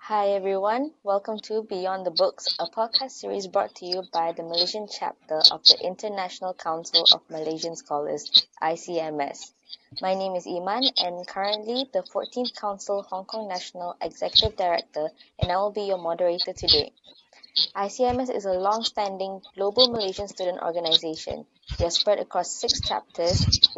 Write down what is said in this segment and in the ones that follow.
Hi everyone, welcome to Beyond the Books, a podcast series brought to you by the Malaysian chapter of the International Council of Malaysian Scholars, ICMS. My name is Iman and currently the 14th Council Hong Kong National Executive Director, and I will be your moderator today. ICMS is a long-standing global Malaysian student organization. We are spread across 6 chapters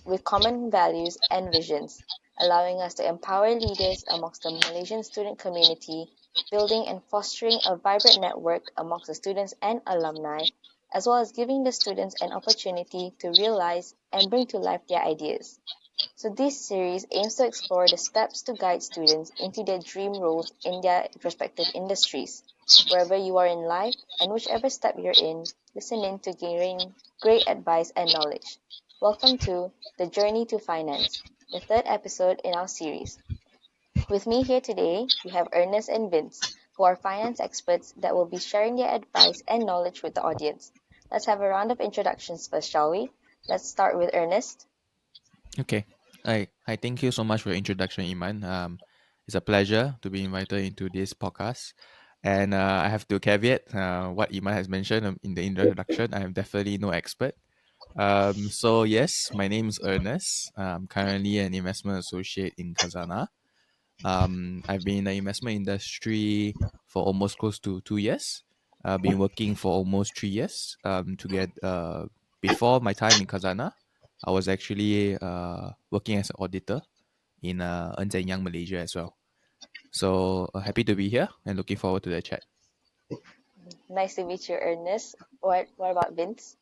with common values and visions, allowing us to empower leaders amongst the Malaysian student community, building and fostering a vibrant network amongst the students and alumni, as well as giving the students an opportunity to realize and bring to life their ideas. So this series aims to explore the steps to guide students into their dream roles in their respective industries. Wherever you are in life and whichever step you're in, listen in to gain great advice and knowledge. Welcome to The Journey to Finance, the third episode in our series. With me here today, we have Ernest and Vince, who are finance experts that will be sharing their advice and knowledge with the audience. Let's have a round of introductions first, shall we? Let's start with Ernest. Okay. I thank you so much for your introduction, Iman. It's a pleasure to be invited into this podcast. And I have to caveat what Iman has mentioned in the introduction. I am definitely no expert. So yes, my name is Ernest. I'm currently an investment associate in Kazana. I've been in the investment industry for almost close to 2 years. I've been working for almost 3 years. To get before my time in Kazana, I was actually working as an auditor in Ernst and Young Malaysia as well. So happy to be here and looking forward to the chat. Nice to meet you, Ernest. What about Vince?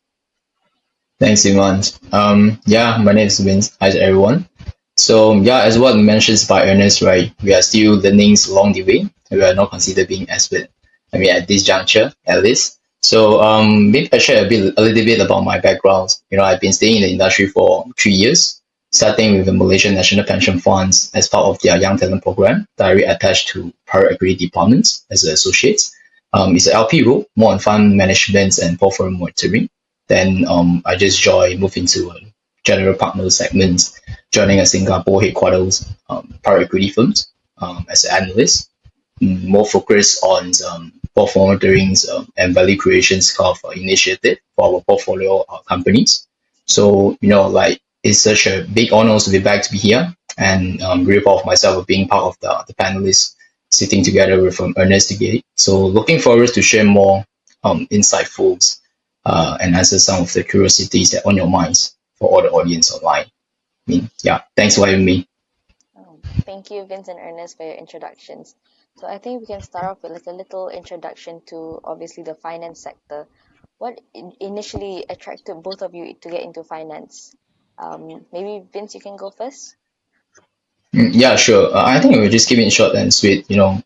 Thanks, Iman. My name is Vince. Hi to everyone. So, as what mentioned by Ernest, right, we are still learning along the way. We are not considered being expert. I mean, at this juncture, at least. So, maybe I share a little bit about my background. I've been staying in the industry for 3 years, starting with the Malaysian National Pension Funds as part of their Young Talent Program, directly attached to private equity departments as an associate. It's an LP role, more on fund management and portfolio monitoring. Then I just moved into a general partner segment, joining a Singapore headquarters private equity firms as an analyst, more focused on portfolio monitoring and value creation kind of initiative for our portfolio companies. So, like it's such a big honor to be back to be here and really proud of myself of being part of the panelists sitting together with Ernest today. So looking forward to share more insightful and answer some of the curiosities that are on your minds for all the audience online. Thanks for having me. Thank you, Vince and Ernest, for your introductions. So I think we can start off with like a little introduction to obviously the finance sector. What initially attracted both of you to get into finance? Maybe Vince, you can go first. Yeah, sure. I think we'll just keep it short and sweet.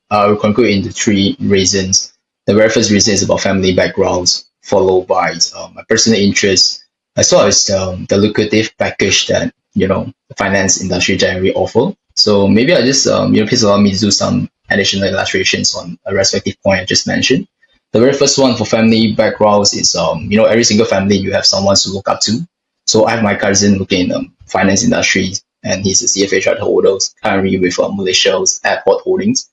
I will conclude into three reasons. The very first reason is about family backgrounds, followed by my personal interests, as well as the lucrative package that the finance industry generally offer. So maybe I just please allow me to do some additional illustrations on a respective point I just mentioned. The very first one for family backgrounds is every single family you have someone to look up to. So I have my cousin looking in the finance industry, and he's a CFA charter holder currently with Malaysia's Airport Holdings.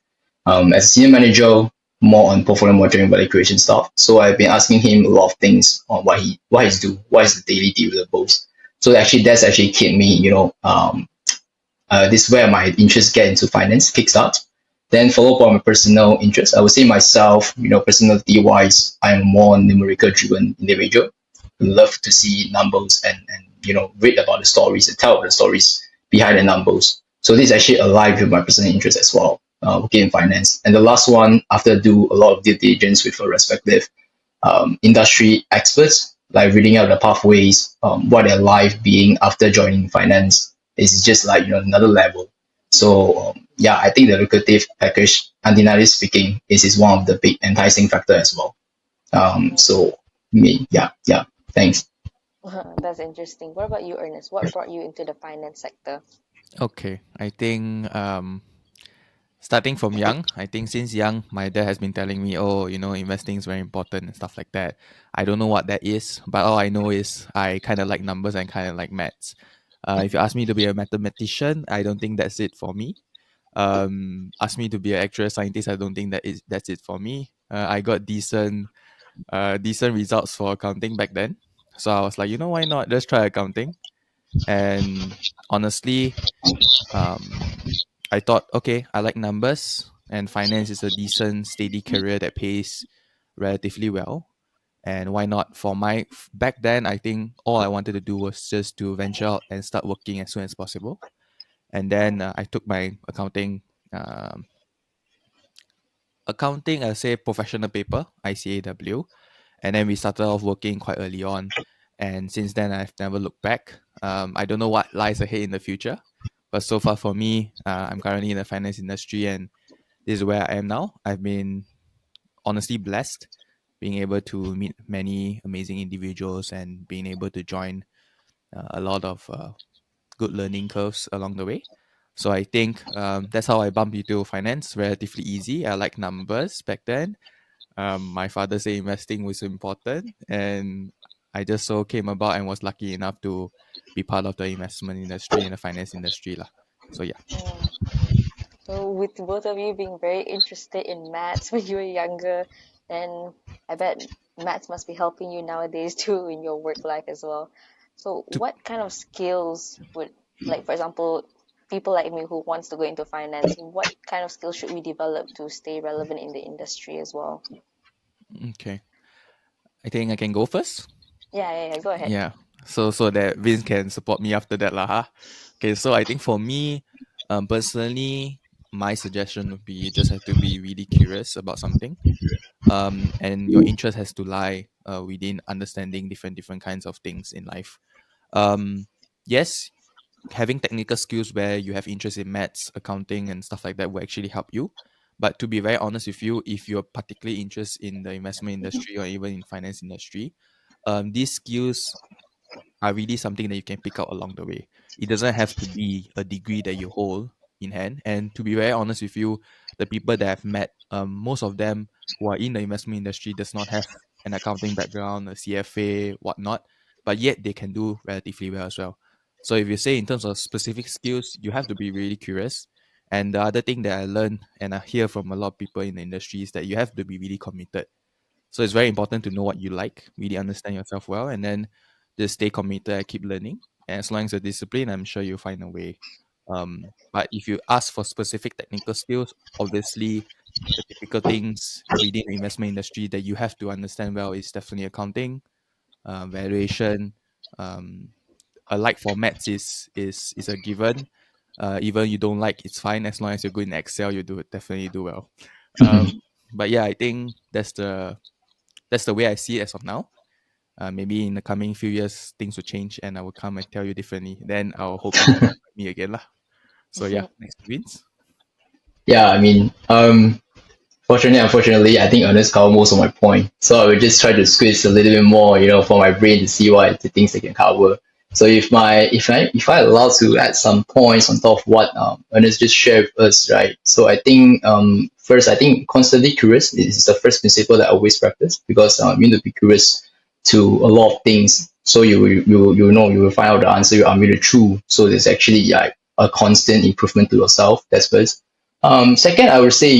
As a senior manager, more on portfolio monitoring value creation stuff. So I've been asking him a lot of things on what he's do, what is the daily deliverables. So actually, that's actually kept me, this is where my interest get into finance kickstart. Then followed by my personal interest. I would say myself, personality wise, I'm a more numerical driven individual. Love to see numbers and read about the stories and tell the stories behind the numbers. So this is actually aligned with my personal interest as well, working in finance. And the last one, after do a lot of due diligence with a respective industry experts, like reading out the pathways, what their life being after joining finance is just like another level. So I think the lucrative package, undeniably speaking, is one of the big enticing factor as well. So me, thanks. That's interesting. What about you, Ernest? What brought you into the finance sector? Okay. I think starting from young, I think since young, my dad has been telling me, oh, investing is very important and stuff like that. I don't know what that is, but all I know is I kind of like numbers and kind of like maths. If you ask me to be a mathematician, I don't think that's it for me. asked me to be an actuarial scientist. I don't think that's it for me. I got decent results for accounting back then, so I was like, why not just try accounting? And honestly, I thought, okay, I like numbers, and finance is a decent, steady career that pays relatively well. And why not? Back then, I think all I wanted to do was just to venture out and start working as soon as possible. And then I took my um, I'll say professional paper, ICAW, and then we started off working quite early on. And since then, I've never looked back. I don't know what lies ahead in the future, but so far for me, I'm currently in the finance industry, and this is where I am now. I've been honestly blessed being able to meet many amazing individuals and being able to join a lot of good learning curves along the way. So I think that's how I bumped into finance. Relatively easy. I like numbers back then. My father said investing was important, and I just so came about and was lucky enough to be part of the investment industry and the finance industry lah. So yeah. Mm. So with both of you being very interested in maths when you were younger, then I bet maths must be helping you nowadays too in your work life as well. So To, what kind of skills would, like for example, people like me who wants to go into finance, what kind of skills should we develop to stay relevant in the industry as well? okay, I think I can go first. Yeah, go ahead. Yeah. So that Vince can support me after that lah. Huh? Okay. So I think for me, personally, my suggestion would be you just have to be really curious about something. And your interest has to lie within understanding different kinds of things in life. Yes, having technical skills where you have interest in maths, accounting, and stuff like that will actually help you. But to be very honest with you, if you're particularly interested in the investment industry or even in finance industry, these skills are really something that you can pick up along the way. It doesn't have to be a degree that you hold in hand. And to be very honest with you, the people that I've met, most of them who are in the investment industry does not have an accounting background, a CFA, whatnot, but yet they can do relatively well as well. So if you say in terms of specific skills, you have to be really curious. And the other thing that I learned and I hear from a lot of people in the industry is that you have to be really committed. So it's very important to know what you like, really understand yourself well, and then just stay committed and keep learning. And as long as you're disciplined, I'm sure you'll find a way. But if you ask for specific technical skills, obviously the typical things within the investment industry that you have to understand well is definitely accounting, valuation. Um, a like for maths is a given. Even you don't like, it's fine as long as you're good in Excel. You do definitely do well. But yeah, I think that's the way I see it as of now. Maybe in the coming few years, things will change and I will come and tell you differently. Then I'll hope you can invite me again. Lah. So yeah, next to Vince. Yeah, I mean, fortunately, unfortunately, I think Ernest covered most of my point. So I will just try to squeeze a little bit more, for my brain to see what the things they can cover. So if I allowed to add some points on top of what Ernest just shared with us, right? So I think first, I think constantly curious is the first principle that I always practice because you need to be curious to a lot of things. So you will find out the answer. You are really true. So there's actually like a constant improvement to yourself. That's first. Second, I would say,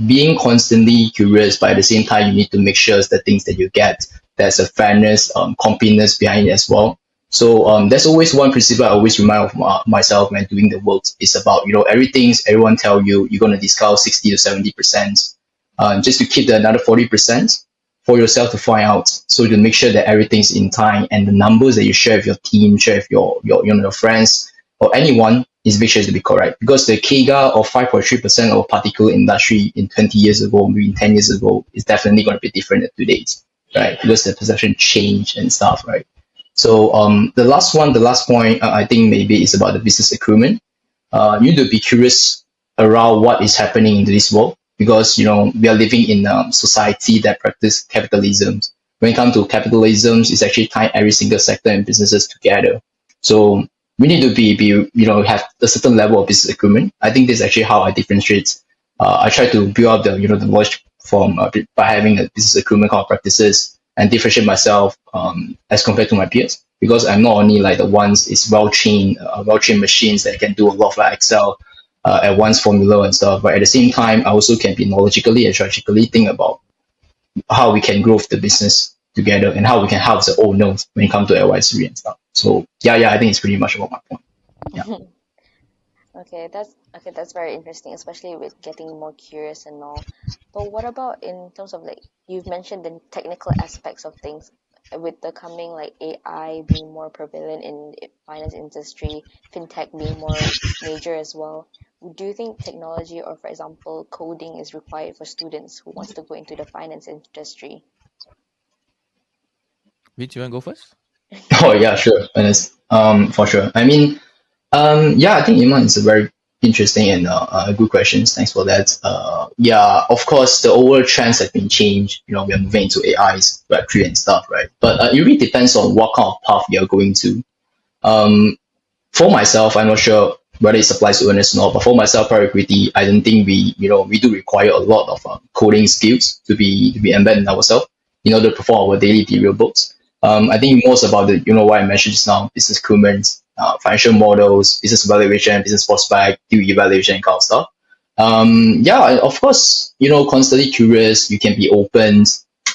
being constantly curious, but at the same time, you need to make sure the things that you get, there's a fairness, completeness behind it as well. So there's always one principle I always remind of myself when doing the work. It's about, everyone tell you you're going to discount 60 to 70%, just to keep the another 40% for yourself to find out. So to make sure that everything's in time and the numbers that you share with your team, share with your friends or anyone is make sure to be correct because the CAGR of 5.3% of a particular industry in 20 years ago, maybe 10 years ago, is definitely going to be different than today's, right? Because the perception change and stuff, right? So the last point, I think maybe is about the business acumen. You need to be curious around what is happening in this world because we are living in a society that practice capitalism. When it comes to capitalism, it's actually tying every single sector and businesses together. So we need to have a certain level of business acumen. I think this is actually how I differentiate. I try to build up the knowledge from by having a business acumen kind of practices and differentiate myself as compared to my peers because I'm not only like the ones is well trained machines that can do a lot of like Excel. advanced formula and stuff. But at the same time, I also can be knowledgeably and strategically think about how we can grow the business together and how we can help the owners when it comes to advisory and stuff. So yeah, I think it's pretty much about my point. Yeah. Okay, that's very interesting, especially with getting more curious and all. But what about in terms of like you've mentioned the technical aspects of things with the coming like AI being more prevalent in finance industry, fintech being more major as well. Do you think technology or for example coding is required for students who wants to go into the finance industry? Vince, you want to go first? Oh yeah, sure. Ernest. For sure. I mean, yeah, I think Iman is a very interesting and good questions. Thanks for that. Yeah, of course, the overall trends have been changed. You know, we are moving into AIs, Web3 and stuff, right? But it really depends on what kind of path you are going to. Um, for myself, I'm not sure whether it applies to Ernest or not, but for myself, private equity, I don't think we do require a lot of coding skills to be embedded in ourselves in order to perform our daily deliverables. I think most about the what I mentioned just now, business acumen, financial models, business evaluation, business prospect, deal evaluation, kind of stuff. Yeah, and of course, constantly curious. You can be open.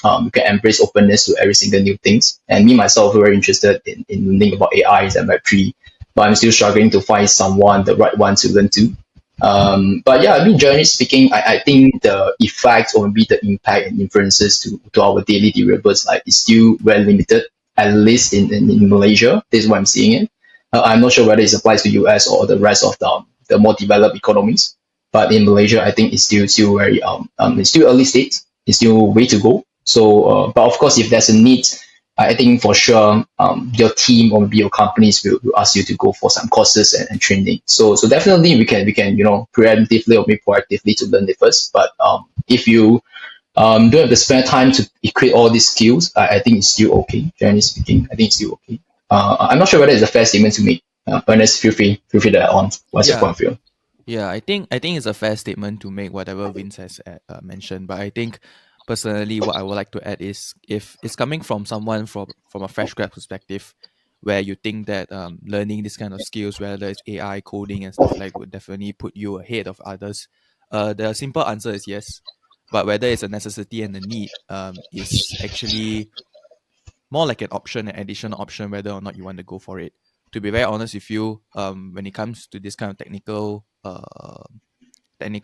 You can embrace openness to every single new things. And me myself, very interested in learning about AIs and Web3, but I'm still struggling to find someone, the right one to learn to. But yeah, I mean, generally speaking, I think the effect or maybe the impact and influences to our daily deliverables like is still very limited, at least in Malaysia. This is what I'm seeing it. I'm not sure whether it applies to US or the rest of the more developed economies. But in Malaysia, I think it's still very it's still early stage. It's still way to go. So, but of course, if there's a need, I think for sure your team or maybe your companies will ask you to go for some courses and training. So definitely we can preemptively or maybe proactively to learn it first. But if you don't have to spend time to equip all these skills, I think it's still okay. Generally speaking, I think it's still okay. I'm not sure whether it's a fair statement to make. Ernest, feel free to add on. What's your point Yeah. of view? Yeah, I think it's a fair statement to make whatever Vince has mentioned. But I think personally, what I would like to add is if it's coming from someone from a fresh grad perspective, where you think that learning this kind of skills, whether it's AI coding and stuff like, would definitely put you ahead of others. The simple answer is yes, but whether it's a necessity and a need is actually more like an option, an additional option, whether or not you want to go for it. To be very honest with you, when it comes to this kind of technical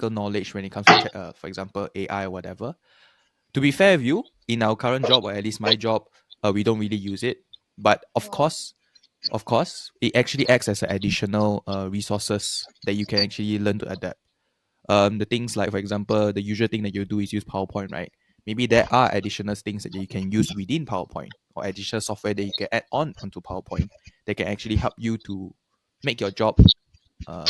knowledge, when it comes to for example AI or whatever, to be fair with you, in our current job or at least my job, we don't really use it. But Oh, of course, it actually acts as an additional resources that you can actually learn to adapt. The things like, for example, the usual thing that you do is use PowerPoint, right? Maybe there are additional things that you can use within PowerPoint or additional software that you can add on onto PowerPoint that can actually help you to make your job uh,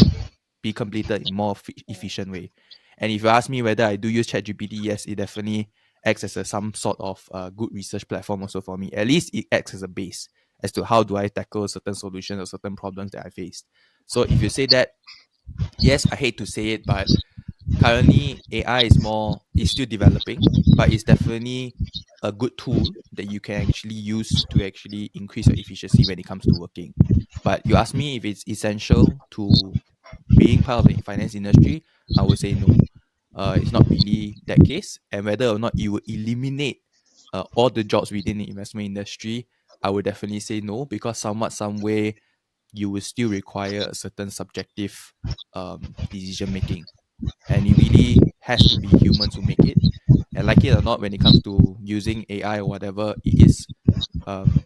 be completed in more efficient way. And if you ask me whether I do use ChatGPT, yes, it definitely acts as some sort of good research platform also for me. At least it acts as a base as to how do I tackle certain solutions or certain problems that I faced. So if you say that, yes, I hate to say it, but currently AI is still developing, but it's definitely a good tool that you can actually use to actually increase your efficiency when it comes to working. But you ask me if it's essential to being part of the finance industry, I would say no. It's not really that case. And whether or not you would eliminate all the jobs within the investment industry, I would definitely say no, because somewhat, some way, you will still require a certain subjective decision making, and it really has to be humans who make it. And like it or not, when it comes to using AI or whatever, it is um,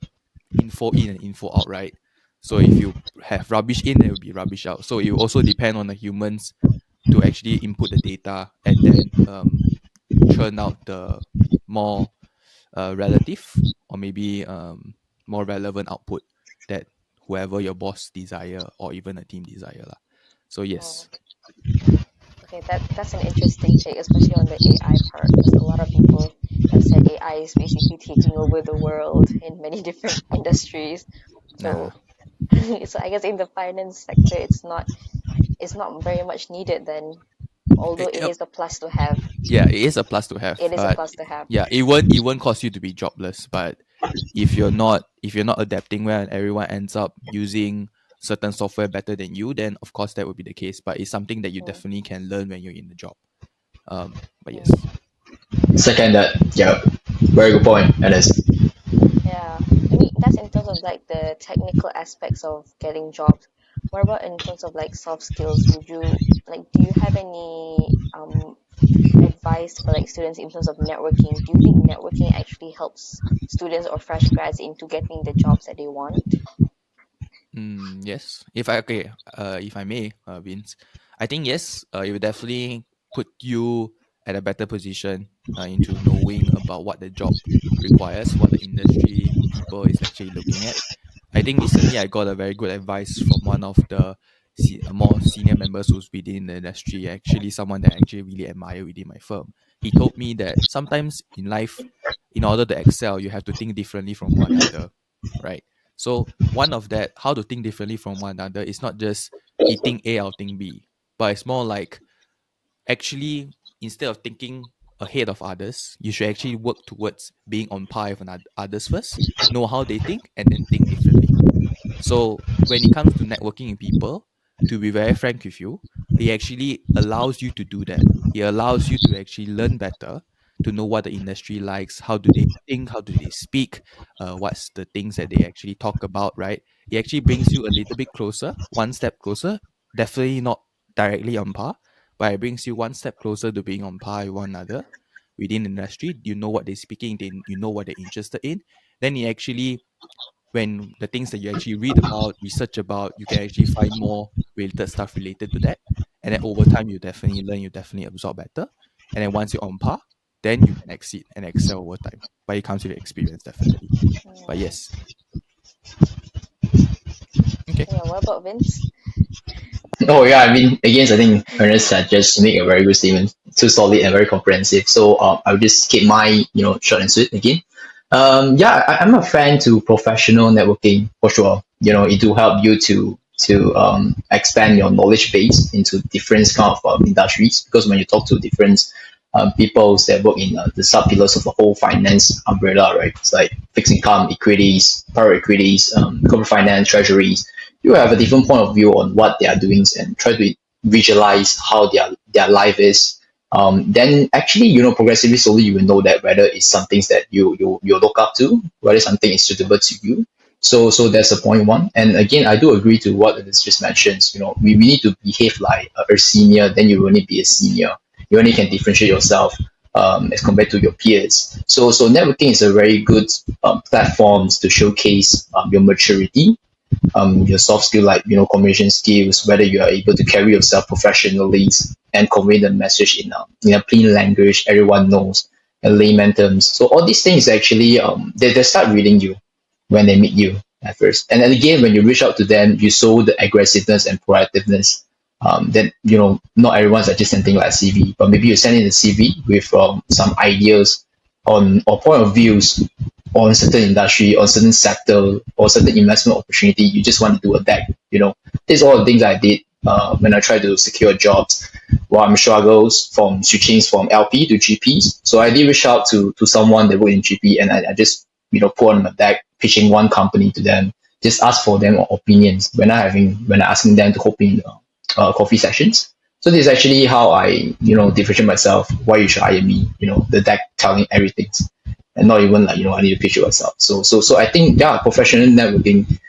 info in and info out, right? So if you have rubbish in, there will be rubbish out. So it will also depend on the humans to actually input the data and then churn out the more relative or maybe more relevant output that whoever your boss desire or even a team desire lah. So oh, yes. okay. That's an interesting take, especially on the AI part, because a lot of people have said AI is basically taking over the world in many different industries. Nah. So, so I guess in the finance sector, it's not very much needed then, although it It, is a plus to have. yeah, it is a plus to have, It is a but plus to have. yeah, it won't cause you to be jobless. But if you're not adapting well and everyone ends up using certain software better than you, then of course that would be the case. But it's something that you Mm, definitely can learn when you're in the job. But yes. mm. Second that, yeah, very good point, Ernest. Yeah, I mean that's in terms of like the technical aspects of getting jobs. What about in terms of like soft skills? Would you like do you have any advice for like students in terms of networking? Do you think networking actually helps students or fresh grads into getting the jobs that they want? Yes. If I may, Vince, I think yes. It will definitely put you at a better position into knowing about what the job requires, what the industry people is actually looking at. I think recently I got a very good advice from one of the more senior members who's within the industry. Actually, someone that I actually really admire within my firm. He told me that sometimes in life, in order to excel, you have to think differently from one another, right? So one of that, how to think differently from one another, is not just he think A, I'll think B, but it's more like actually instead of thinking ahead of others, you should actually work towards being on par with others first, know how they think, and then think differently. So when it comes to networking with people, to be very frank with you, he actually allows you to do that. He allows you to actually learn better, to know what the industry likes, how do they think, how do they speak, what's the things that they actually talk about, right? It actually brings you a little bit closer, one step closer. Definitely not directly on par, but it brings you one step closer to being on par with one another within the industry. You know what they're speaking, you know what they're interested in. Then it actually when the things that you actually read about, research about, you can actually find more related stuff related to that. And then over time, you definitely learn, you definitely absorb better. And then once you're on par, then you can exceed and excel over time. But it comes with experience, definitely. But Mm. yes, okay. Yeah, what about Vince? Oh yeah, I mean, again, I think Ernest had just made a very good statement, too solid and very comprehensive. So I'll just keep my short and sweet again. Yeah, I'm a fan to professional networking for sure. It will help you to expand your knowledge base into different kind of industries because when you talk to different people that work in the sub pillars of the whole finance umbrella, right? It's like fixed income, equities, private equities, corporate finance, treasuries. You have a different point of view on what they are doing and try to visualize how their life is. Then actually, progressively, slowly, you will know that whether it's something that you look up to, whether something is suitable to you. So that's the point one. And again, I do agree to what this just mentions. We need to behave like a senior, then you will only be a senior. You only can differentiate yourself as compared to your peers. So networking is a very good platform to showcase your maturity, your soft skill like communication skills, whether you are able to carry yourself professionally and convey the message in a plain language everyone knows, and layman terms. So all these things actually they start reading you when they meet you at first. And then again, when you reach out to them, you show the aggressiveness and proactiveness. That not everyone's just sending like a CV, but maybe you send in a CV with some ideas on or point of views on certain industry or certain sector or certain investment opportunity. You just want to do a deck. These are all the things I did when I tried to secure jobs. While I'm struggles from switching from LP to GPs. So I did reach out to someone that worked in GP and I just put on my deck, pitching one company to them, just ask for them opinions when I asking them to hop in coffee sessions. So this is actually how I differentiate myself. Why you should hire me? The deck telling everything, and not even like I need to pitch it myself. So I think yeah, professional networking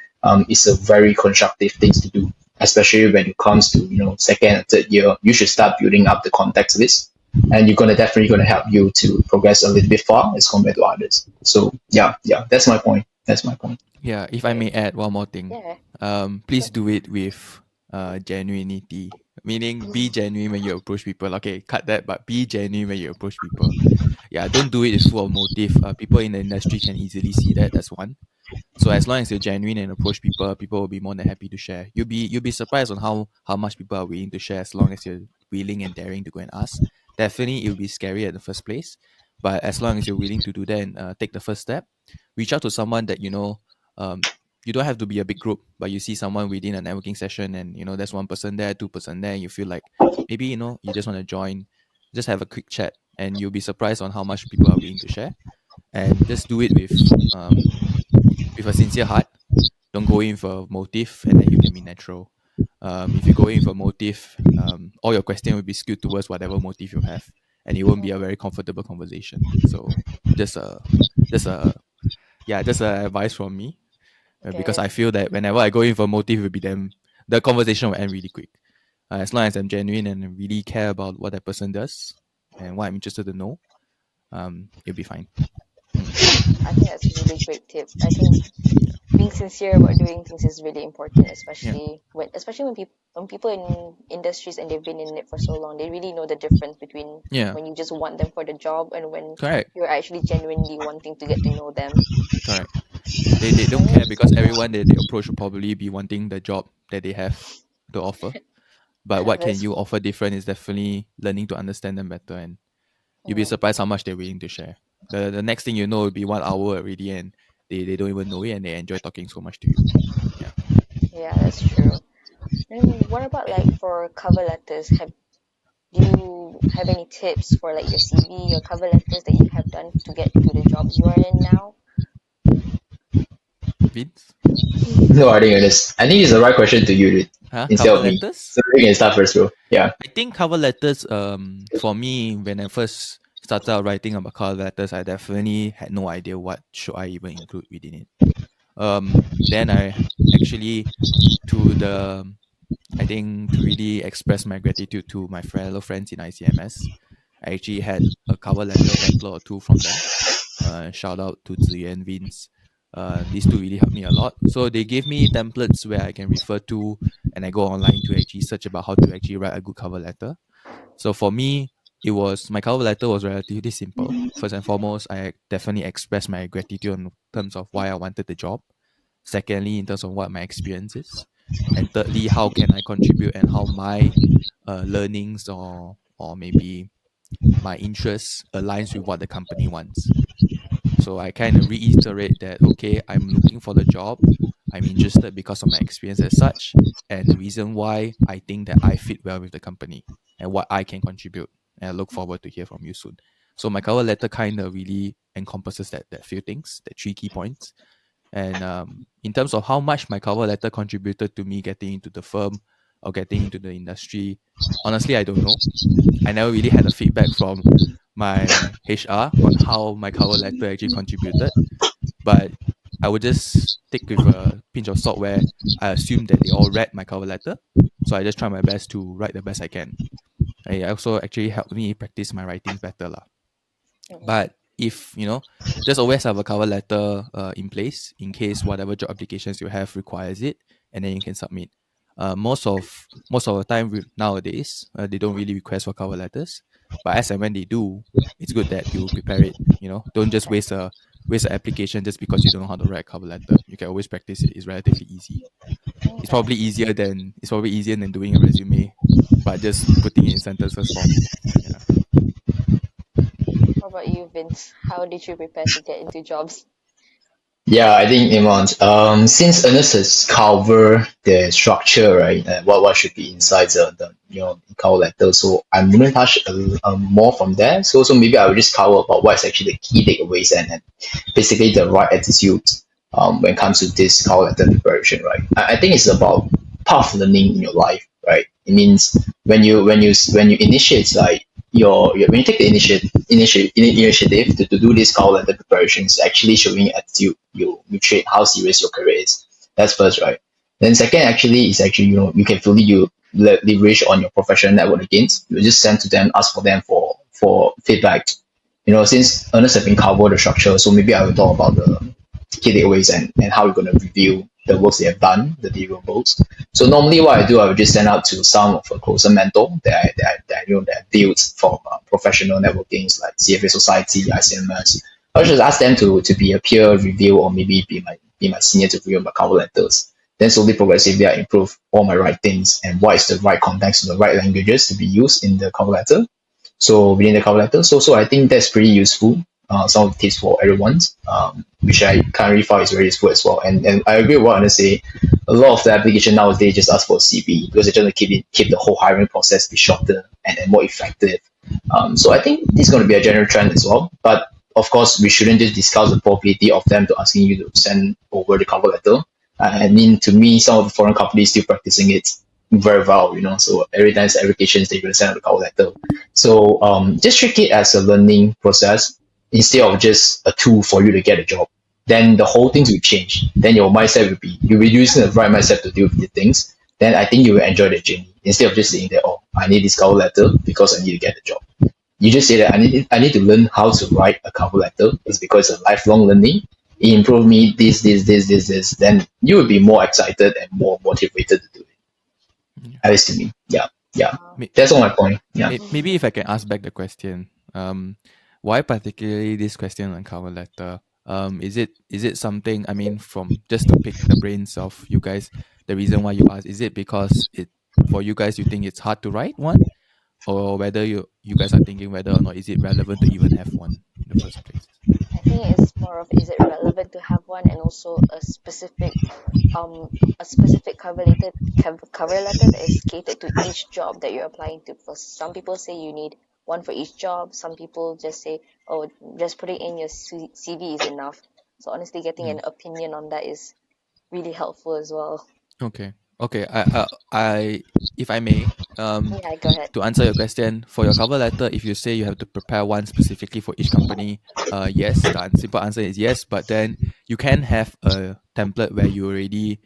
is a very constructive things to do, especially when it comes to second and third year. You should start building up the context list, and you're gonna definitely gonna help you to progress a little bit far as compared to others. So yeah, that's my point. That's my point. Yeah, if I may Okay. add one more thing, Yeah. please Sure. do it with genuinity. Meaning, be genuine when you approach people. Okay, cut that, but be genuine when you approach people. Yeah, don't do it with full of motive. People in the industry can easily see that. That's one. So as long as you're genuine and approach people, people will be more than happy to share. You'll be surprised on how much people are willing to share as long as you're willing and daring to go and ask. Definitely, it will be scary at the first place, but as long as you're willing to do that and take the first step, reach out to someone that you know. You don't have to be a big group, but you see someone within a networking session, and there's one person there, two-person there, and you feel like maybe you just want to join, just have a quick chat, and you'll be surprised on how much people are willing to share, and just do it with a sincere heart. don't go in for motive, and then you can be natural. If you go in for motive, all your question will be skewed towards whatever motive you have, and it won't be a Mm-hmm. very comfortable conversation. So just a just a yeah, just a advice from me, because Okay. I feel that whenever I go in for motive, will be them the conversation will end really quick. As long as I'm genuine and really care about what that person does and what I'm interested to know, it'll be fine. Mm, I think that's a really great tip. I think yeah, being sincere about doing things is really important, yeah, especially when people in industries and they've been in it for so long, they really know the difference between yeah. when you just want them for the job and when Correct, you're actually genuinely wanting to get to know them. correct. They I don't care was because everyone that they approach will probably be wanting the job that they have to offer. But what can that's you offer different is definitely learning to understand them better, and you'll be mm, surprised how much they're willing to share. The next thing you know will be 1 hour already, and they don't even know it, and they enjoy talking so much to you. Yeah. yeah, that's true. And what about like for cover letters? Do you have any tips for like your CV, your cover letters that you have done to get to the jobs you are in now? Vince? No, I think it is. I think it's the right question to you, dude, Huh? instead Cover of me. letters? So you can start first, bro. Yeah. I think cover letters, for me, when I first started out writing about cover letters, I definitely had no idea what should I even include within it. Then I actually, to the I think, to really express my gratitude to my fellow friends in ICMS, I actually had a cover letter template or two from them. Shout out to Ziyu and Vince. These two really helped me a lot. So they gave me templates where I can refer to, and I go online to actually search about how to actually write a good cover letter. So for me, it was my cover letter was relatively simple. First and foremost, I definitely expressed my gratitude in terms of why I wanted the job. Secondly, in terms of what my experience is. And thirdly, how can I contribute and how my learnings or maybe my interests aligns with what the company wants. So I kind of reiterate that, okay, I'm looking for the job. I'm interested because of my experience as such, and the reason why I think that I fit well with the company and what I can contribute. And I look forward to hear from you soon. So my cover letter kind of really encompasses that few things, that 3 key points. And in terms of how much my cover letter contributed to me getting into the firm or getting into the industry, honestly, I don't know. I never really had a feedback from my HR on how my cover letter actually contributed, but I would just take with a pinch of salt where I assume that they all read my cover letter. So I just try my best to write the best I can. It also actually helped me practice my writings better lah. Mm-hmm. But if just always have a cover letter in place in case whatever job applications you have requires it, and then you can submit. Most of the time nowadays, they don't really request for cover letters, but as and when they do, it's good that you prepare it. Don't just waste an application just because you don't know how to write a cover letter. You can always practice it. It's relatively easy. Okay. It's probably easier than doing a resume, but just putting it in sentences form. Yeah. What about you, Vince? How did you prepare to get into jobs? Yeah, I think Iman, since Ernest has covered the structure, right, what should be inside the cover letter, so I'm going to touch more from there. So maybe I will just cover about what's actually the key takeaways and basically the right attitude when it comes to this cover letter preparation, right. I think it's about path learning in your life, right. It means when you initiate like when you take the initiative to do this cover letter preparation, is actually showing attitude. You trade how serious your career is. That's first, right? Then second, actually, is actually you can fully leverage on your professional network against. You just send to them, ask for them for feedback. Since Ernest have been covered the structure, so maybe I will talk about the key takeaways and how we're going to review the works they have done, the deliverables. So normally what I do, I would just send out to some of a closer mentor that built from professional networkings like CFA Society, ICMS. I would just ask them to be a peer review or maybe be my senior to review my cover letters. Then slowly progressively I improve all my writings and what is the right context and the right languages to be used in the cover letter. So within the cover letter, so I think that's pretty useful. Some of the tips for everyone, which I currently find is very useful as well. And I agree with what I say. A lot of the application nowadays just ask for CV because they're trying to keep the whole hiring process be shorter and more effective. So I think this is going to be a general trend as well. But of course, we shouldn't just discuss the probability of them to asking you to send over the cover letter. I mean, to me, some of the foreign companies still practicing it very well, So every time it's applications, they're going to send out a cover letter. So just treat it as a learning process instead of just a tool for you to get a job. Then the whole things will change. Then your mindset will be, you'll be using the right mindset to deal with the things. Then I think you will enjoy the journey instead of just saying that, oh, I need this cover letter because I need to get a job. You just say that I need to learn how to write a cover letter. It's because of lifelong learning. It improved me this. Then you will be more excited and more motivated to do it. Yeah. At least to me. Yeah. Yeah. May- That's all my point. Yeah. Maybe if I can ask back the question, why particularly this question on cover letter? Is it something? I mean, from just to pick the brains of you guys, the reason why you ask, is it because it for you guys you think it's hard to write one, or whether you guys are thinking whether or not is it relevant to even have one in the first place? I think it's more of, is it relevant to have one, and also um a specific cover letter that is catered to each job that you're applying to. Because some people say you need one for each job. Some people just say, oh, just put it in your CV is enough. So honestly, getting Mm. an opinion on that is really helpful as well. Okay. Okay. I if I may, Yeah, go ahead. to answer your question, for your cover letter, if you say you have to prepare one specifically for each company, yes, the simple answer is yes. But then you can have a template where you already,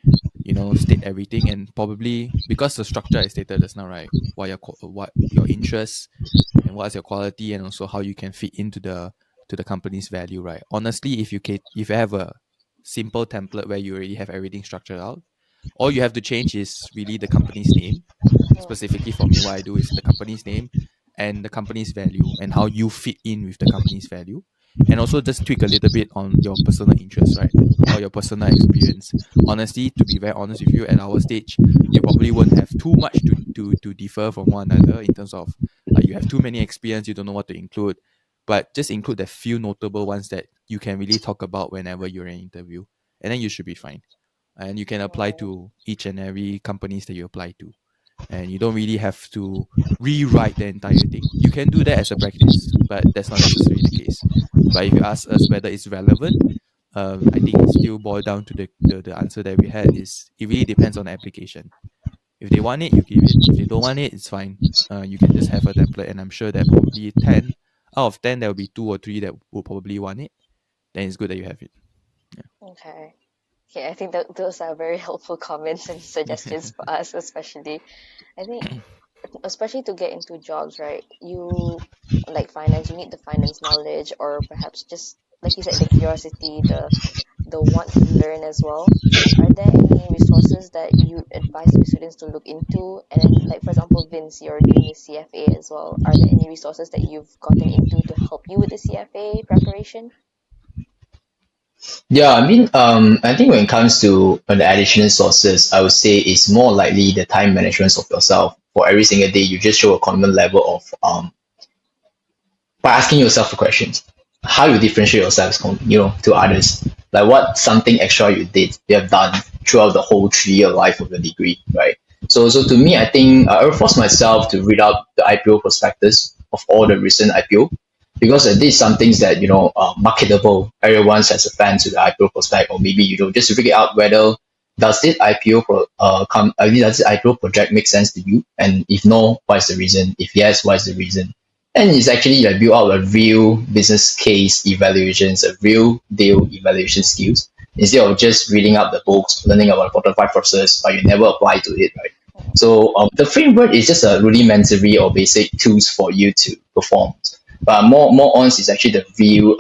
state everything, and probably because the structure I stated just now, right? What your interests and what's your quality, and also how you can fit into the company's value, right? Honestly, if you have a simple template where you already have everything structured out, all you have to change is really the company's name. Mm, Specifically for me, what I do is the company's name and the company's value and how you fit in with the company's value. And also just tweak a little bit on your personal interest, right? Or your personal experience. Honestly, to be very honest with you, at our stage, you probably won't have too much to differ from one another in terms of like you have too many experience, you don't know what to include. But just include the few notable ones that you can really talk about whenever you're in an interview. And then you should be fine. And you can apply mm, to each and every companies that you apply to, and you don't really have to rewrite the entire thing. You can do that as a practice, but that's not necessarily the case. But if you ask us whether it's relevant, I think it still boils down to the answer that we had is it really depends on the application. If they want it, you give it. If they don't want it, it's fine. You can just have a template, and I'm sure that probably 10 out of 10, there will be 2 or 3 that will probably want it. Then it's good that you have it. okay. Okay, I think that those are very helpful comments and Yeah. suggestions for us, especially. I think, especially to get into jobs, right? You like finance, you need the finance knowledge, or perhaps just like you said, the curiosity, the want to learn as well. Are there any resources that you advise your students to look into? And then, like for example, Vince, you're doing your CFA as well. Are there any resources that you've gotten into to help you with the CFA preparation? Yeah, I mean, I think when it comes to the additional sources, I would say it's more likely the time management of yourself. For every single day, you just show a common level of by asking yourself the questions, how you differentiate yourself, to others. Like what something extra you have done throughout the whole 3 year life of the degree, right? So to me, I think I will force myself to read out the IPO prospectus of all the recent IPO because this is some things that marketable. Everyone has a fan to the IPO prospect, or maybe just to figure out whether does this does this IPO project make sense to you, and if no, what is the reason? If yes, what is the reason? And it's actually like build out a real business case evaluations, a real deal evaluation skills instead of just reading up the books, learning about the bottom five process, but you never apply to it, right? So the framework is just a rudimentary or basic tools for you to perform. But more on is actually the real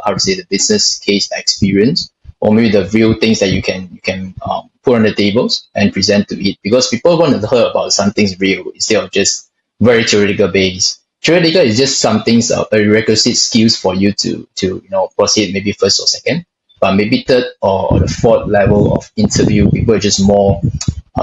how to say the business case experience or maybe the real things that you can put on the tables and present to it because people want to hear about something's real instead of just very theoretical based. Theoretical is just some things a requisite skills for you to proceed maybe first or second, but maybe third or the fourth level of interview, people are just more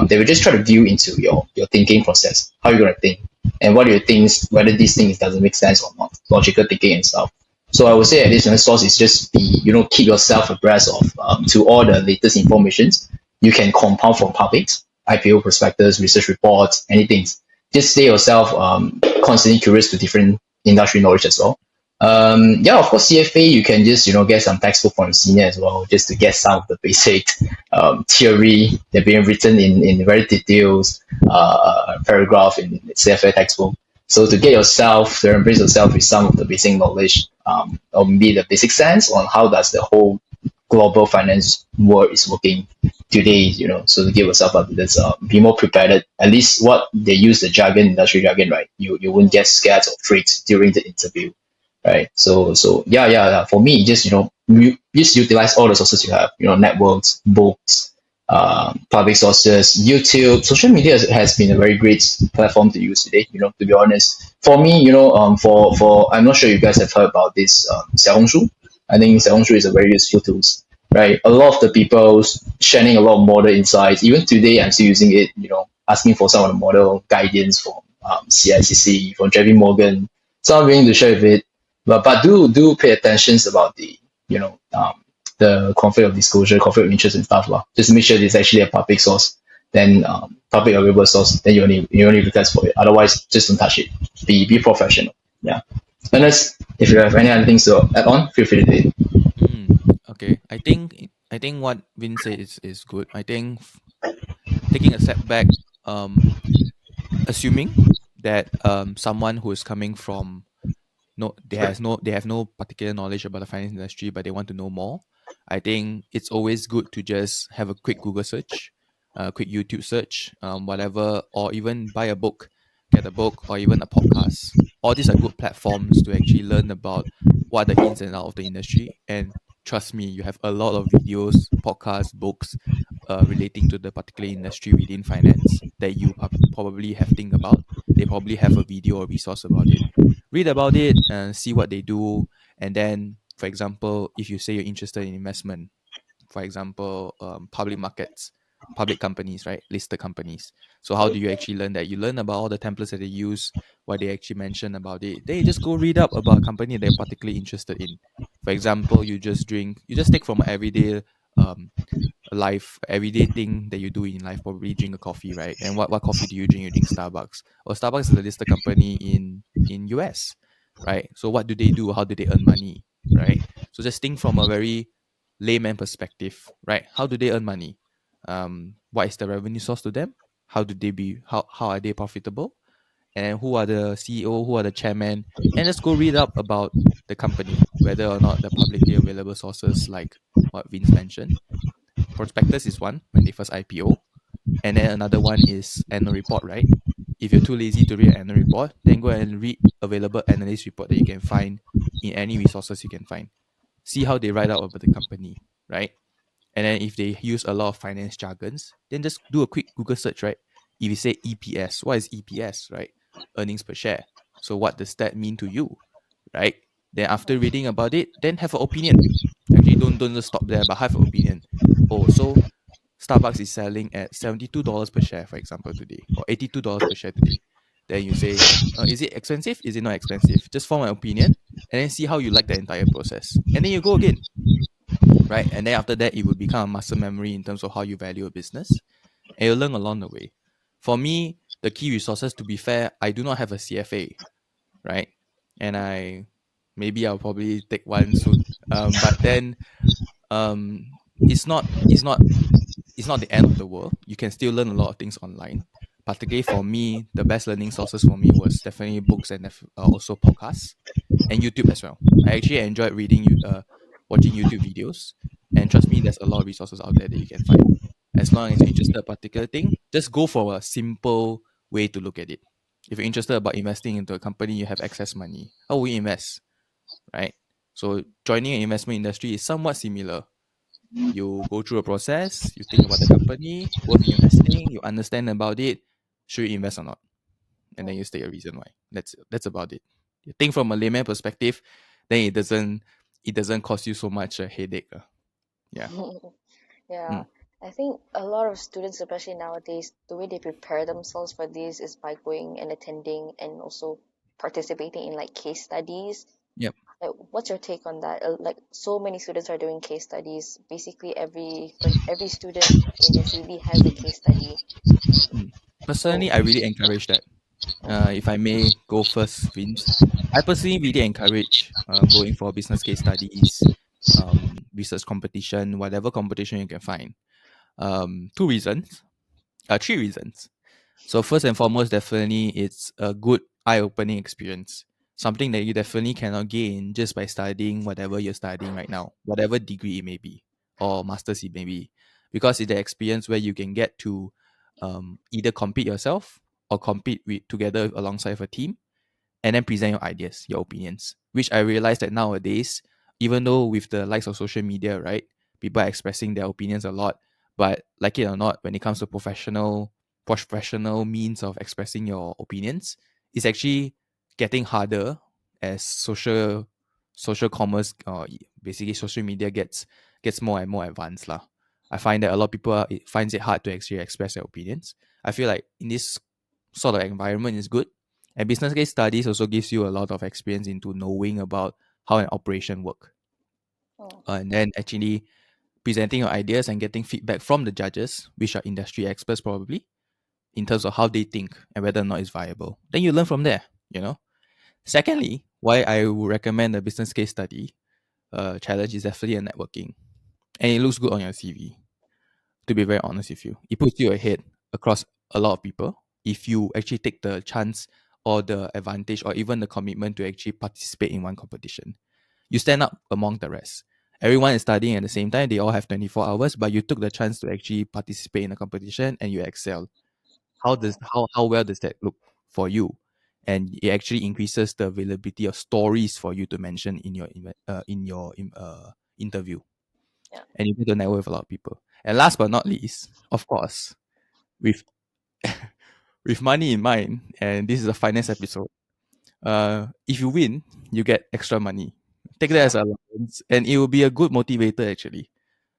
they will just try to view into your thinking process, how you're gonna think, and what do you think whether these things doesn't make sense or not, logical thinking and stuff. So I would say additional source is just keep yourself abreast of to all the latest informations you can compound from publics, IPO prospectus, research reports, anything. Just stay yourself constantly curious to different industry knowledge as well. Yeah, of course, CFA, you can just, get some textbook from senior as well, just to get some of the basic theory. They're being written in very detailed paragraph in CFA textbook. So to get yourself, to embrace yourself with some of the basic knowledge, or maybe the basic sense on how does the whole global finance world is working today, so to give yourself up to this, be more prepared. At least what they use the jargon, industry jargon, right? You wouldn't get scared or afraid during the interview, right? So yeah. For me, just just utilize all the sources you have. Networks, books, public sources, YouTube, social media has been a very great platform to use today. To be honest, for me, for I'm not sure you guys have heard about this Xiaohongshu. I think Xiaohongshu is a very useful tool, right? A lot of the people sharing a lot of model insights. Even today, I'm still using it. Asking for some of the model guidance from CICC, from JP Morgan. So I'm willing to share with it, but do pay attention about the conflict of disclosure, conflict of interest and stuff lah. Just make sure it's actually a public source, then public available source. Then you only request for it. Otherwise, just don't touch it. Be professional. Yeah. Unless if you have any other things to add on, feel free to do it. Okay, I think what Vin said is good. I think taking a step back, assuming that someone who is coming from no they have no particular knowledge about the finance industry, but they want to know more. I think it's always good to just have a quick Google search, a quick YouTube search, whatever, or even buy a book, get a book, or even a podcast. All these are good platforms to actually learn about what are the ins and outs of the industry. And trust me, you have a lot of videos, podcasts, books relating to the particular industry within finance that you probably have think about. They probably have a video or resource about it. Read about it and see what they do. And then, for example, if you say you're interested in investment, for example, public markets, public companies, right? Listed companies. So how do you actually learn that? You learn about all the templates that they use, what they actually mention about it. Then you just go read up about a company that you're particularly interested in. For example, you just take from an everyday um life, everyday thing that you do in life, probably drink a coffee, right? And what coffee do you drink? You drink Starbucks. Or Starbucks is a listed company in US, right? So what do they do? How do they earn money, right? So just think from a very layman perspective, right? How do they earn money? What is the revenue source to them? How are they profitable? And who are the CEO, who are the chairman? And just go read up about the company, whether or not the publicly available sources like what Vince mentioned. Prospectus is one when they first IPO, and then another one is annual report, right? If you're too lazy to read an annual report, then go and read available analyst report that you can find in any resources you can find. See how they write out about the company, right? And then if they use a lot of finance jargons, then just do a quick Google search, right? If you say EPS, what is EPS, right? Earnings per share. So what does that mean to you, right? Then after reading about it, then have an opinion. Actually, don't just stop there, but have an opinion. Oh, so Starbucks is selling at $72 per share, for example, today, or $82 per share today. Then you say, is it expensive? Is it not expensive? Just form an opinion and then see how you like the entire process. And then you go again, right? And then after that, it will become a muscle memory in terms of how you value a business. And you'll learn along the way. For me, the key resources, to be fair, I do not have a CFA, right? And maybe I'll probably take one soon. But then it's not the end of the world. You can still learn a lot of things online. Particularly for me, the best learning sources for me was definitely books and also podcasts and YouTube as well. I actually enjoyed watching YouTube videos, and trust me, there's a lot of resources out there that you can find. As long as you're interested in a particular thing, just go for a simple way to look at it. If you're interested about investing into a company, you have excess money. How will you invest, right? So joining an investment industry is somewhat similar. You go through a process, you think about the company, worth investing, you understand about it, should you invest or not? And then you state a reason why. That's about it. You think from a layman perspective, then it doesn't cost you so much a headache. Yeah. Yeah, Mm. I think a lot of students, especially nowadays, the way they prepare themselves for this is by going and attending and also participating in like case studies. Yep. Like, what's your take on that? Like, so many students are doing case studies. Basically, every student in the CV has a case study. Mm. Personally, So, I really encourage that. If I may go first, Vince, I personally really encourage going for business case studies, research competition, whatever competition you can find. Two reasons, three reasons. So first and foremost, definitely it's a good eye-opening experience. Something that you definitely cannot gain just by studying whatever you're studying right now, whatever degree it may be, or master's it may be, because it's the experience where you can get to either compete yourself or compete with together alongside of a team, and then present your ideas, your opinions. Which I realize that nowadays, even though with the likes of social media, right, people are expressing their opinions a lot, but like it or not, when it comes to professional means of expressing your opinions, it's actually getting harder as social commerce or basically social media gets more and more advanced lah. I find that a lot of people it finds it hard to actually express their opinions. I feel like in this sort of environment is good, and business case studies also gives you a lot of experience into knowing about how an operation work, Oh, and then actually presenting your ideas and getting feedback from the judges, which are industry experts probably, in terms of how they think and whether or not it's viable. Then you learn from there, you know. yeah. Secondly, why I would recommend a business case study challenge is definitely a networking, and it looks good on your CV. To be very honest with you, it puts you ahead across a lot of people if you actually take the chance or the advantage or even the commitment to actually participate in one competition. You stand up among the rest. Everyone is studying at the same time. They all have 24 hours, but you took the chance to actually participate in a competition and you excel. How well does that look for you? And it actually increases the availability of stories for you to mention in your interview, Yeah. and you get to network with a lot of people. And last but not least, of course, with with money in mind, and this is a finance episode. If you win, you get extra money. Take that Yeah. as allowance, and it will be a good motivator actually.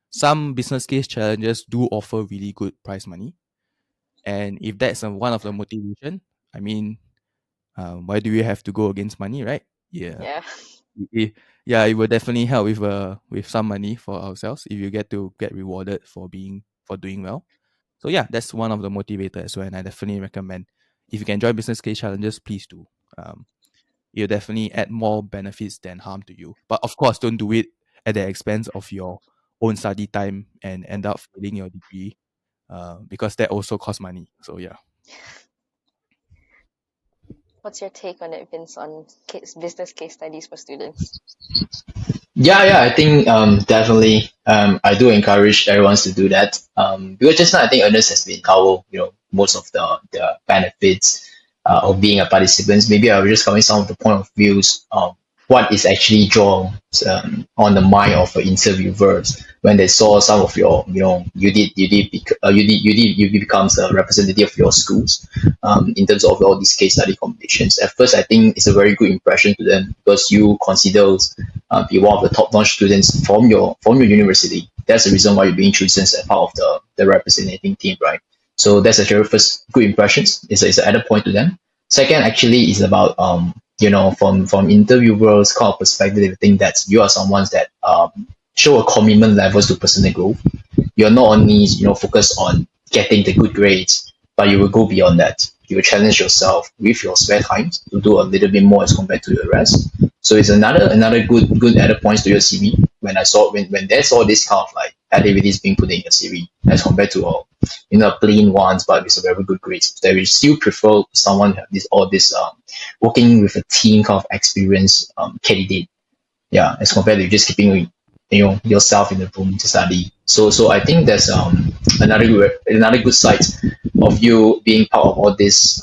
Some business case challenges do offer really good prize money, and if that's one of the motivation, I mean, why do we have to go against money, right? Yeah, Yeah. it, yeah, it will definitely help with some money for ourselves if you get rewarded for doing well. So yeah, that's one of the motivators as well, and I definitely recommend if you can join business case challenges, please do. Um, it'll definitely add more benefits than harm to you. But of course, don't do it at the expense of your own study time and end up failing your degree, because that also costs money. So yeah. What's your take on it, Vince, on business case studies for students? Yeah, I think definitely I do encourage everyone to do that. Because just now I think Ernest has been covered, most of the benefits of being a participant. Maybe I will just cover some of the point of views of what is actually drawn on the mind of interviewers when they saw some of your, you becomes a representative of your schools in terms of all these case study competitions. At first, I think it's a very good impression to them because you consider be one of the top-notch students from your university. That's the reason why you're being chosen as part of the representing team, right? So that's the very first good impressions. It's an added point to them. Second, actually, is about from interviewers' kind of perspective, they think that you are someone that show a commitment levels to personal growth. You're not only focused on getting the good grades, but you will go beyond that. You will challenge yourself with your spare time to do a little bit more as compared to the rest. So it's another good added points to your CV. When they saw this kind of like activities being put in your CV as compared to plain ones, but with a very good grades, they will still prefer someone have this working with a team kind of experience candidate, yeah, as compared to just keeping yourself in the room to study. So I think that's another good side of you being part of all these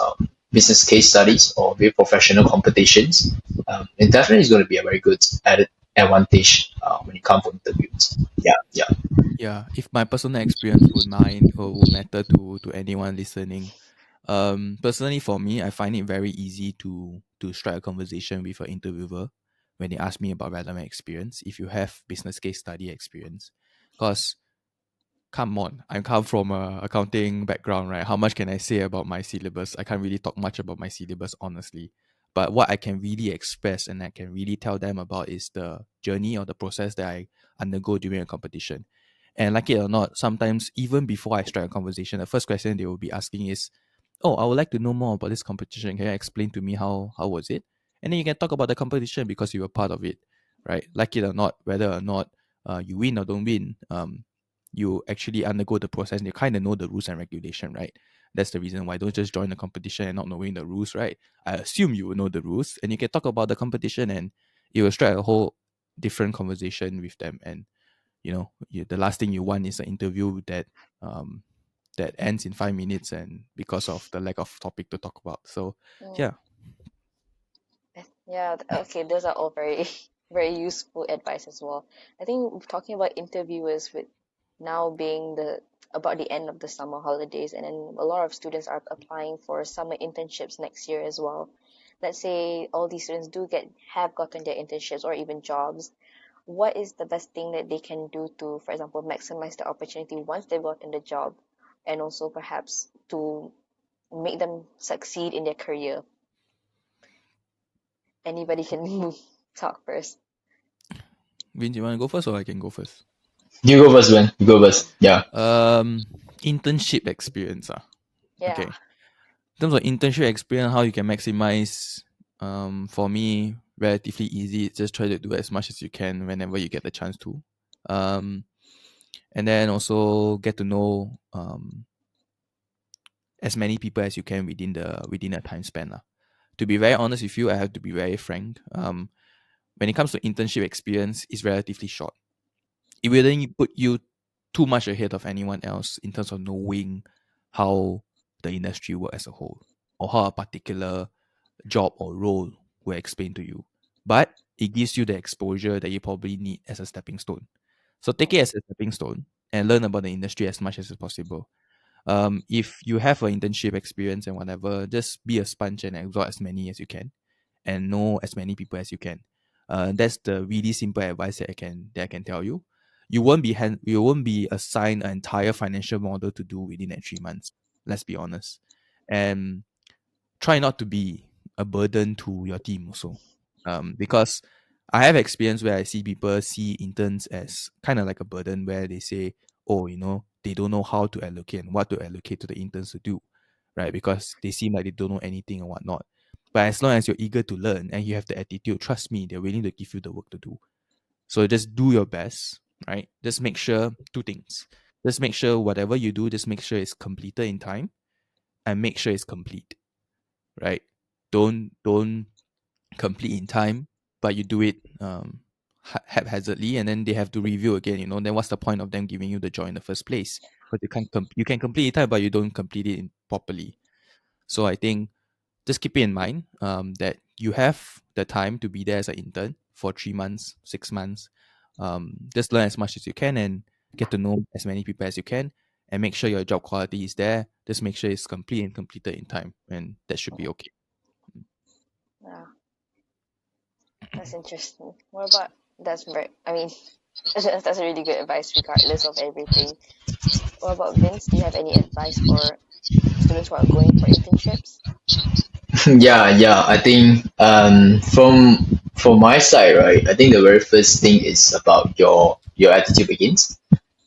business case studies or very professional competitions. It definitely is going to be a very good added advantage when it comes to interviews. Yeah. Yeah, if my personal experience would mind or would matter to anyone listening, personally for me, I find it very easy to strike a conversation with an interviewer when they ask me about relevant experience. If you have business case study experience, because come on, I come from a accounting background, right? How much can I say about my syllabus? I can't really talk much about my syllabus, honestly. But what I can really express and I can really tell them about is the journey or the process that I undergo during a competition. And like it or not, sometimes even before I strike a conversation, the first question they will be asking is, oh, I would like to know more about this competition. Can you explain to me how was it? And then you can talk about the competition because you were part of it, right? Like it or not, whether or not you win or don't win, you actually undergo the process and you kind of know the rules and regulation, right? That's the reason why. Don't just join the competition and not knowing the rules, right? I assume you will know the rules and you can talk about the competition and it will strike a whole different conversation with them. And the last thing you want is an interview um, that ends in 5 minutes and because of the lack of topic to talk about. So Mm, yeah. yeah, okay, those are all very, very useful advice as well. I think talking about interviewers with now being the about the end of the summer holidays, and then a lot of students are applying for summer internships next year as well. Let's say all these students do have gotten their internships or even jobs. What is the best thing that they can do to, for example, maximize the opportunity once they've gotten the job, and also perhaps to make them succeed in their career? Anybody can talk first. Vince, you want to go first or I can go first? You go first, Ben. You go first. Yeah. Internship experience. Yeah. Okay. In terms of internship experience, how you can maximize, for me, relatively easy. Just try to do as much as you can whenever you get the chance to. And then also get to know as many people as you can within a time span. To be very honest with you, I have to be very frank. When it comes to internship experience, it's relatively short. It wouldn't put you too much ahead of anyone else in terms of knowing how the industry works as a whole or how a particular job or role will explain to you. But it gives you the exposure that you probably need as a stepping stone. So take it Mm, as a stepping stone and learn about the industry as much as possible. If you have an internship experience and whatever, just be a sponge and absorb as many as you can and know as many people as you can. That's the really simple advice that I can tell you. You won't be assigned an entire financial model to do within that 3 months. Let's be honest, and try not to be a burden to your team also. Because I have experience where I see people see interns as kind of like a burden where they say, oh, they don't know how to allocate and what to allocate to the interns to do, right? Because they seem like they don't know anything or whatnot. But as long as you're eager to learn and you have the attitude, trust me, they're willing to give you the work to do. So just do your best, right? Just make sure two things. Just make sure whatever you do, just make sure it's completed in time and make sure it's complete, right? Don't complete in time, but you do it haphazardly, and then they have to review again. Then what's the point of them giving you the job in the first place? But you can complete in time, but you don't complete it properly. So I think just keep it in mind that you have the time to be there as an intern for 3 months, 6 months. Just learn as much as you can and get to know as many people as you can, and make sure your job quality is there. Just make sure it's complete and completed in time, and that should be okay. yeah, that's interesting. What about that's very, I mean, that's a really good advice regardless of everything. What about Vince? Do you have any advice for students who are going for internships? Yeah. I think from my side, right? I think the very first thing is about your attitude begins.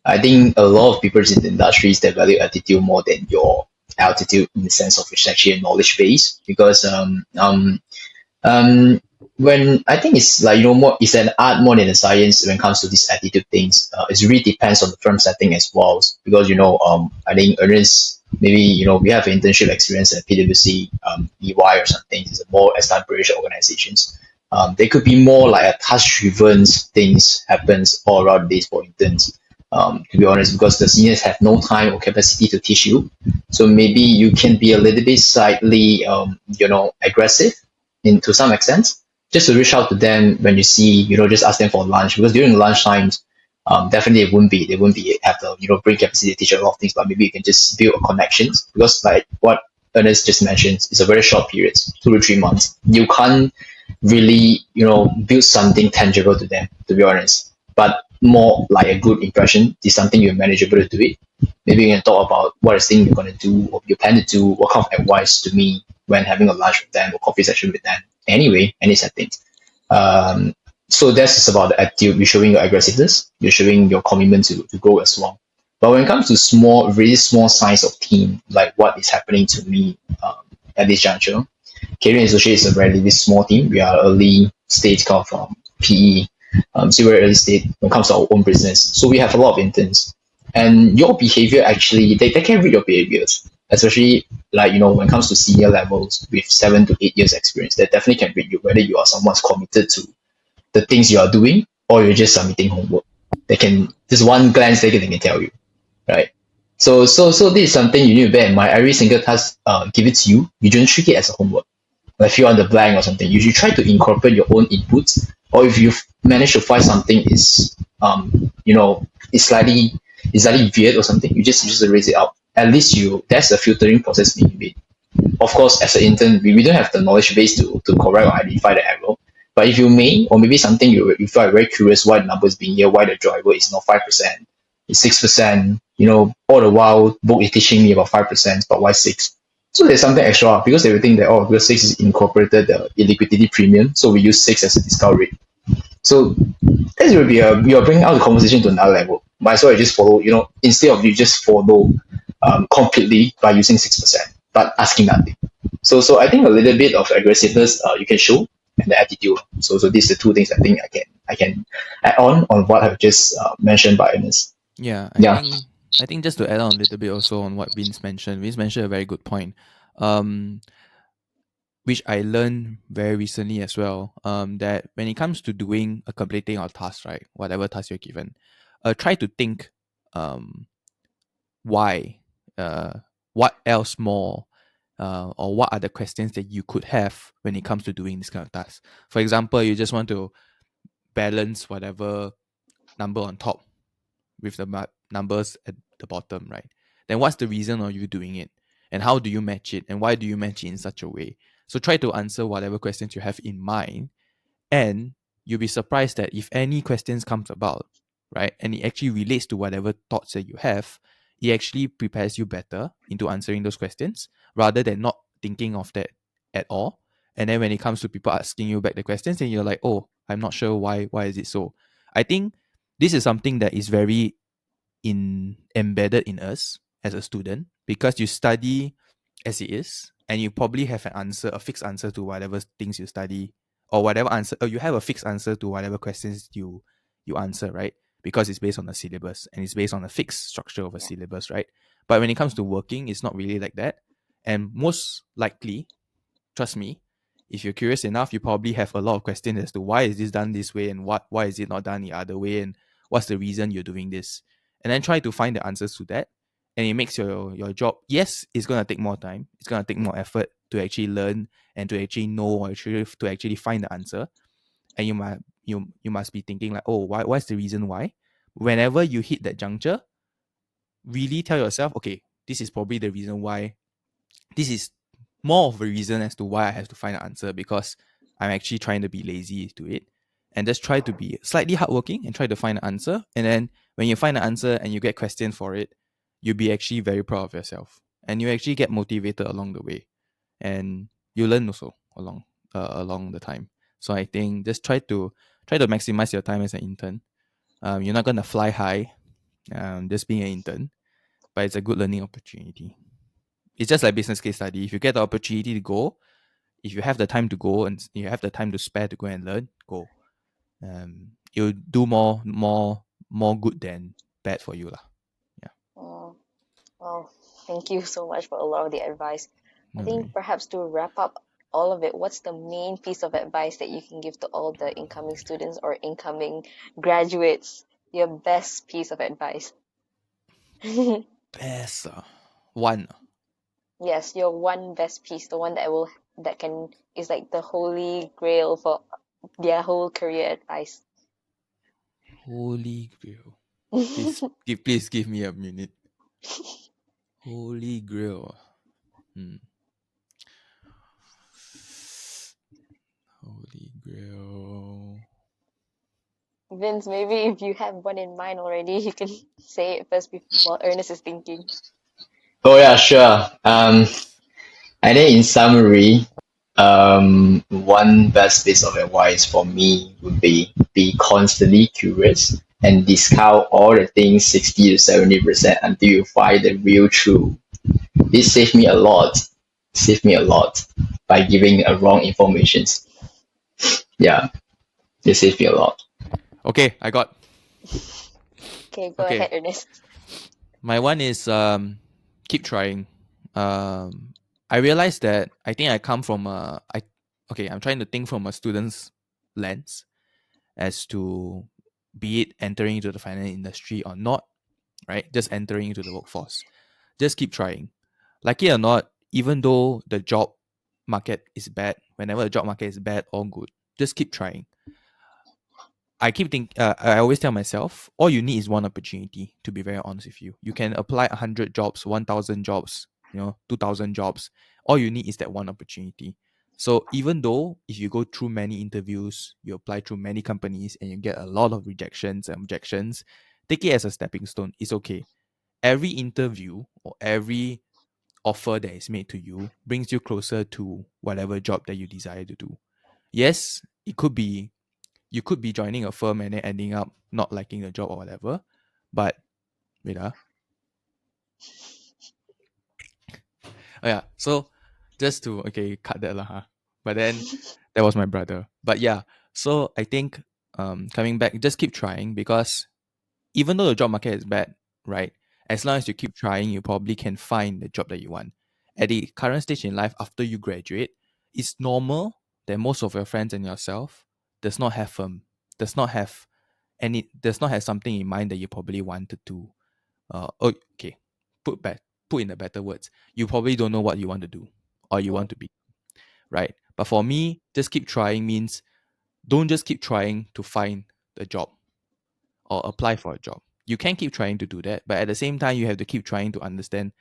I think a lot of people in the industries that value attitude more than your altitude in the sense of it's actually a knowledge base because um when I think it's like more it's an art more than a science when it comes to these attitude things. It really depends on the firm setting as well because I think Ernest maybe we have an internship experience at PwC, EY or something. It's a more established British organizations. They could be more like a task driven things happens all around the days for interns. To be honest, because the seniors have no time or capacity to teach you, so maybe you can be a little bit slightly aggressive in to some extent, just to reach out to them when you see, just ask them for lunch because during lunch times, definitely they wouldn't be have the brain capacity to teach a lot of things, but maybe you can just build connections because like what Ernest just mentioned, it's a very short period, 2 to 3 months. You can't really build something tangible to them, to be honest. But more like a good impression is something you're manageable to do it. Maybe you can talk about what is thing you're gonna do or you plan to do, what kind of advice to me when having a lunch with them or coffee session with them. Anyway, any settings. Um, so that's just about the attitude. You're showing your aggressiveness, you're showing your commitment to grow as well. But when it comes to small, really small size of team, like what is happening to me at this juncture. Career and Associate is a relatively small team. We are early stage kind of PE, still very early stage when it comes to our own business. So we have a lot of interns. And your behavior actually, they can read your behaviors, especially like, when it comes to senior levels with 7 to 8 years experience, they definitely can read you whether you are someone committed to the things you are doing or you're just submitting homework. They can, just one glance, they can tell you, right? So this is something you need to bear in mind. Every single task give it to you, you don't treat it as a homework. Like fill on the blank or something. You should try to incorporate your own inputs. Or if you've managed to find something is is slightly weird or something, you just erase it out. At least there's a filtering process being made. Of course, as an intern, we don't have the knowledge base to correct or identify the error. But if you may, or maybe something you feel very curious why the numbers being here, why the driver is not 5%, it's 6%, all the while book is teaching me about 5%, but why 6? So there's something extra because they will think that, because 6 is incorporated the illiquidity premium, so we use 6 as a discount rate. So this will be you're bringing out the conversation to another level. Might as well you just follow, instead of you just follow completely by using 6%, but asking nothing. So I think a little bit of aggressiveness you can show and the attitude. So these are the two things I think I can add on what I've just mentioned by Ernest. Yeah, Yeah. I think just to add on a little bit also on what Vince mentioned. Vince mentioned a very good point. Which I learned very recently as well. That when it comes to doing a completing our task, right, whatever task you're given, try to think, why, what else more, or what are the questions that you could have when it comes to doing this kind of task. For example, you just want to balance whatever number on top with the numbers at the bottom, right? Then what's the reason of you doing it? And how do you match it? And why do you match it in such a way? So try to answer whatever questions you have in mind. And you'll be surprised that if any questions comes about, right, and it actually relates to whatever thoughts that you have, it actually prepares you better into answering those questions rather than not thinking of that at all. And then when it comes to people asking you back the questions, and you're like, oh, I'm not sure why is it so. I think this is something that is very embedded in us as a student because you study as it is, and you probably have a fixed answer to whatever things you study, or whatever answer, or you have a fixed answer to whatever questions you answer, right? Because it's based on the syllabus and it's based on a fixed structure of a syllabus, right? But when it comes to working, it's not really like that. And most likely, trust me, if you're curious enough, you probably have a lot of questions as to why is this done this way, and why is it not done the other way, and what's the reason you're doing this. And then try to find the answers to that. And it makes your job, yes, it's going to take more time. It's going to take more effort to actually learn and to actually know, or to actually find the answer. And you must be thinking like, oh, what's the reason why? Whenever you hit that juncture, really tell yourself, okay, this is probably the reason why. This is more of a reason as to why I have to find an answer, because I'm actually trying to be lazy to it. And just try to be slightly hardworking and try to find an answer. And then when you find an answer and you get questioned for it, you'll be actually very proud of yourself. And you actually get motivated along the way. And you learn also along the time. So I think just try to maximize your time as an intern. You're not gonna fly high, just being an intern, but it's a good learning opportunity. It's just like business case study. If you get the opportunity to go, if you have the time to go and you have the time to spare to go and learn, go. It'll do more good than bad for you lah. Oh, well, thank you so much for a lot of the advice. I No think worry. perhaps to wrap up all of it, what's the main piece of advice that you can give to all the incoming students or incoming graduates? Your best piece of advice. Best one. Yes, your one best piece, the one that can is like the holy grail for their whole career advice. Holy Grail. Please give me a minute. Holy Grail. Holy Grail. Vince, maybe if you have one in mind already, you can say it first while Ernest is thinking. Oh yeah, sure. I think in summary, one best piece of advice for me would be constantly curious and discount all the things 60 to 70% until you find the real truth. This saved me a lot saved me a lot by giving wrong informations. Yeah, they saved me a lot. Okay, I got. Okay, go Okay, ahead, Ernest. my one is keep trying. I realized that I think I come from okay, I'm trying to think from a student's lens as to be it entering into the finance industry or not, right? Just entering into the workforce. Just keep trying. Like it or not, even though the job market is bad, whenever the job market is bad or good, just keep trying. I always tell myself, all you need is one opportunity. To be very honest with you, you can apply 100 jobs, 1,000 jobs, 2,000 jobs. All you need is that one opportunity. So even though if you go through many interviews, you apply through many companies, and you get a lot of rejections and objections, take it as a stepping stone. It's okay. Every interview or every offer that is made to you brings you closer to whatever job that you desire to do. Yes, it could be you could be joining a firm and then ending up not liking the job or whatever. But wait, oh yeah. So just to cut that lah. But then that was my brother. But yeah, so I think coming back, just keep trying because even though the job market is bad, right? As long as you keep trying, you probably can find the job that you want. At the current stage in life, after you graduate, it's normal that most of your friends and yourself does not have does not have does not have something in mind that you probably wanted to okay put back put in the better words, you probably don't know what you want to do or you Mm. want to be, right? But for me, just keep trying means don't just keep trying to find the job or apply for a job. You can keep trying to do that, but at the same time, you have to keep trying to understand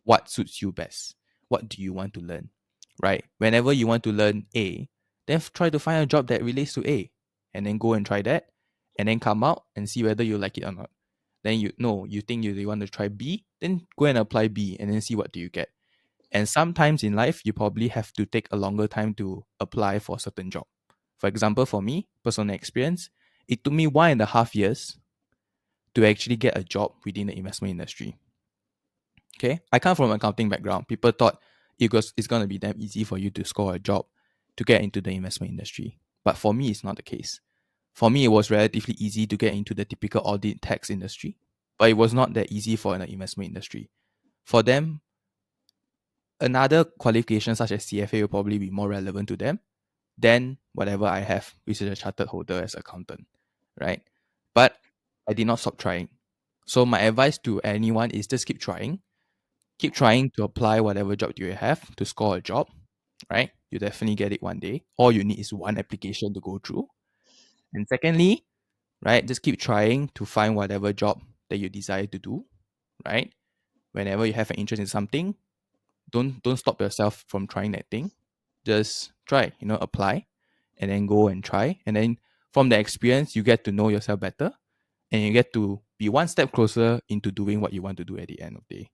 what suits you best. What do you want to learn, right? Whenever you want to learn A, then try to find a job that relates to A, and then go and try that, and then come out and see whether you like it or not. Then you think you want to try B, then go and apply B, and then see what do you get. And sometimes in life, you probably have to take a longer time to apply for a certain job. For example, for me, personal experience, it took me 1.5 years to actually get a job within the investment industry. Okay, I come from an accounting background. People thought it's gonna be damn easy for you to score a job to get into the investment industry, but for me, it's not the case. For me, it was relatively easy to get into the typical audit tax industry, but it was not that easy for an investment industry. For them, another qualification such as CFA will probably be more relevant to them than whatever I have, which is a chartered holder as accountant, right? But I did not stop trying. So my advice to anyone is just keep trying. Keep trying to apply whatever job you have to score a job, right? You definitely get it one day. All you need is one application to go through. And secondly, right, just keep trying to find whatever job that you desire to do, right? Whenever you have an interest in something, don't stop yourself from trying that thing. Just try, apply and then go and try. And then from the experience, you get to know yourself better and you get to be one step closer into doing what you want to do at the end of the day.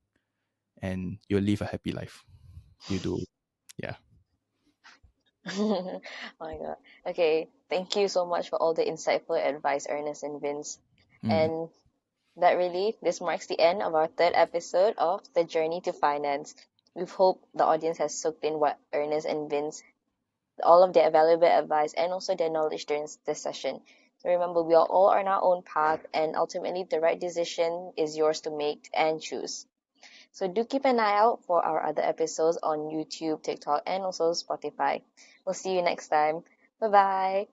And you'll live a happy life. You do. Yeah. Oh my God. Okay, thank you so much for all the insightful advice, Ernest and Vince. Mm. And this marks the end of our third episode of The Journey to Finance. We hope the audience has soaked in what Ernest and Vince, all of their valuable advice, and also their knowledge during this session. So remember, we are all on our own path, and ultimately, the right decision is yours to make and choose. So do keep an eye out for our other episodes on YouTube, TikTok, and also Spotify. We'll see you next time. Bye bye.